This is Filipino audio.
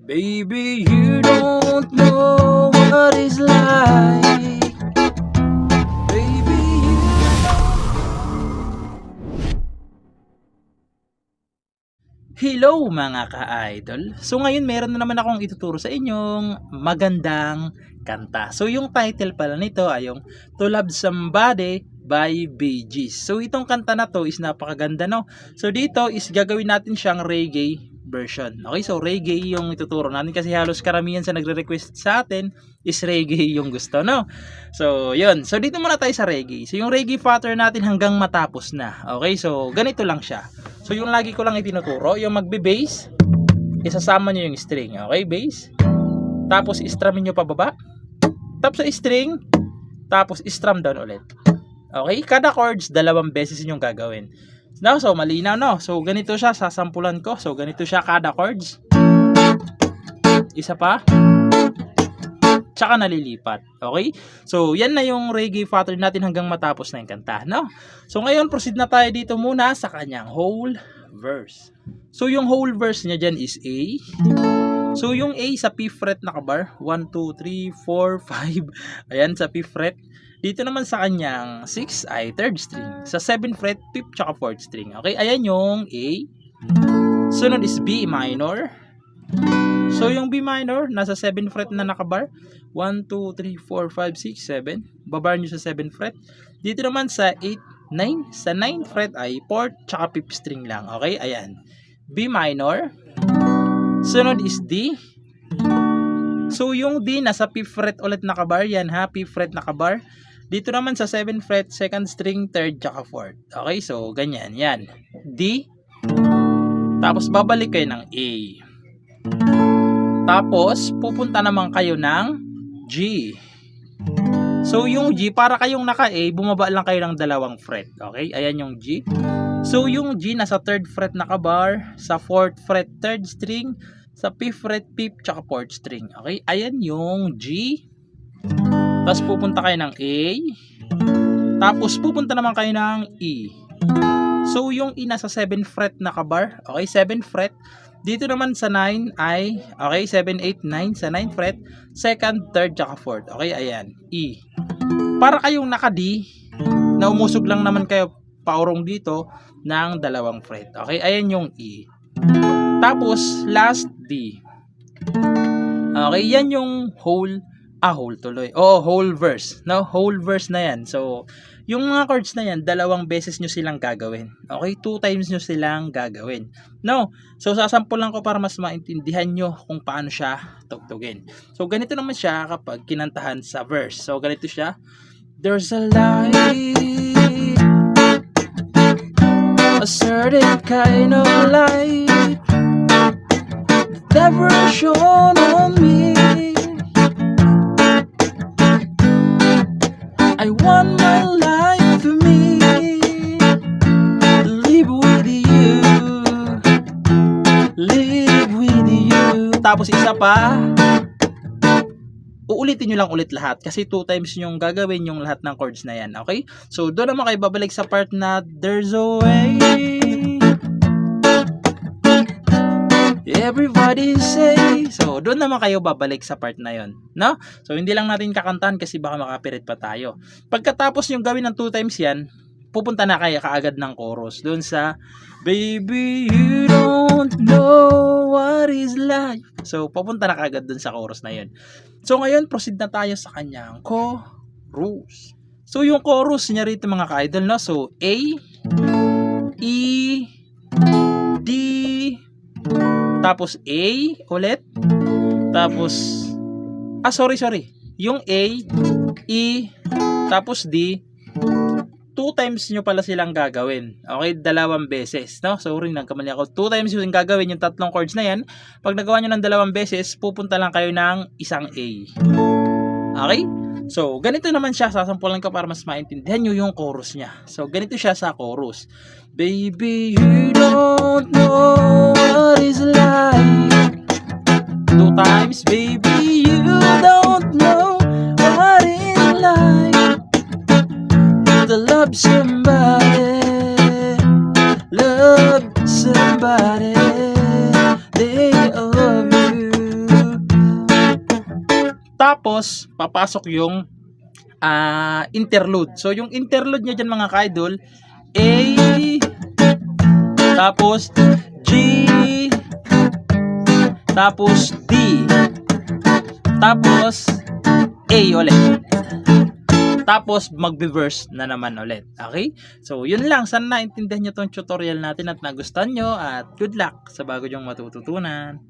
Baby, you don't know what it's like. Baby, you Hello mga ka-idol. So ngayon meron na naman akong ituturo sa inyong magandang kanta. So yung title pala nito ay yung To Love Somebody by Bee Gees. So itong kanta na to is napakaganda, no? So dito is gagawin natin siyang reggae version. Okay, so reggae yung ituturo natin kasi halos karamihan sa nagre-request sa atin is reggae yung gusto, no? So yun. So dito muna tayo sa reggae. So yung reggae pattern natin hanggang matapos na. Okay, so ganito lang siya. So yung lagi ko lang itinuturo, yung magbe-bass, isasama nyo yung string, okay, bass. Tapos i-strumin nyo pababa. Tapos sa string, tapos i-strum down ulit. Okay, kada chords dalawang beses yung gagawin. Now, so malinaw, no? So ganito siya, sasampulan ko. So ganito siya kada chords. Isa pa. Tsaka nalilipat. Okay? So, yan na yung reggae pattern natin hanggang matapos na yung kanta, no? So, ngayon, proceed na tayo dito muna sa kanyang whole verse. So, yung whole verse niya dyan is A. So, yung A sa P fret nakabar. 1, 2, 3, 4, 5. Ayan, sa P fret. Dito naman sa kanyang 6 ay 3rd string. Sa 7 fret, 5th tsaka 4th string. Okay? Ayan yung A. Sunod is B minor. So, yung B minor, nasa 7 fret na nakabar. 1, 2, 3, 4, 5, 6, 7. Babar nyo sa 7 fret. Dito naman sa 8, 9. Sa 9 fret ay 4th tsaka 5th string lang. Okay, ayan. B minor. Sunod is D. So, yung D, nasa 5th fret ulit nakabar. Yan ha, 5th fret nakabar. Dito naman sa 7 fret, 2nd string, 3rd tsaka 4th. Okay, so, ganyan. Yan. D. Tapos, babalik kayo ng A. Tapos, pupunta naman kayo ng G. So, yung G, para kayong naka-A, bumaba lang kayo ng dalawang fret. Okay? Ayan yung G. So, yung G, nasa 3rd fret nakabar, sa 4th fret, 3rd string, sa 5th fret, 5th, tsaka 4th string. Okay? Ayan yung G. Tapos, pupunta kayo ng A. Tapos, pupunta naman kayo ng E. So, yung E, nasa 7th fret nakabar. Okay? 7th fret. Dito naman sa 9 ay, okay, 7, 8, 9 sa 9th fret, 2nd, 3rd, tsaka 4th. Okay, ayan, E. Para kayong naka-D, na umusog lang naman kayo paurong dito ng dalawang fret. Okay, ayan yung E. Tapos, last D. Okay, yan yung whole tuloy. Oh, whole verse. No, whole verse na yan. So, yung mga chords na yan, dalawang beses nyo silang gagawin. Okay, 2 times nyo silang gagawin. No, so sasampulan ko para mas maintindihan nyo kung paano siya tugtugin. So, ganito naman siya kapag kinantahan sa verse. So, ganito siya. There's a light, a certain kind of light, never shone on me. I want my life to me, live with you, live with you. Tapos isa pa, uulitin nyo lang ulit lahat kasi 2 times yung gagawin yung lahat ng chords na yan. Okay? So, doon naman kayo babalik sa part na there's a way. Everybody say. So, doon naman kayo babalik sa part na yon, no? So, hindi lang natin kakantahan kasi baka makapirit pa tayo. Pagkatapos yung gawin ng 2 times yan, pupunta na kayo kaagad ng chorus. Doon sa Baby, you don't know what is life. So, pupunta na kaagad doon sa chorus na yon. So, ngayon, proceed na tayo sa kanyang chorus. So, yung chorus niya rito mga ka-idol, no? So, A, E, D, tapos A ulit. Tapos sorry. Yung A, E, tapos D, 2 times nyo pala silang gagawin. Okay, dalawang beses, no? Sorry, nagkamali ako. 2 times yung gagawin yung tatlong chords na yan. Pag nagawa nyo ng dalawang beses, pupunta lang kayo ng isang A. Okay? So, ganito naman siya. Sasampulan ko para mas maintindihan nyo yung chorus niya. So, ganito siya sa chorus. Baby, you don't know what is like. 2 times, baby, you don't know what is like. To love somebody, they love you. Tapos, papasok yung interlude. So, yung interlude niya dyan mga ka-idol, A, tapos G, tapos D, tapos A ulit. Tapos magbe-verse na naman ulit. Okay? So, yun lang. Sana naintindihan nyo tong tutorial natin at nagustuhan nyo at good luck sa bago nyong matututunan.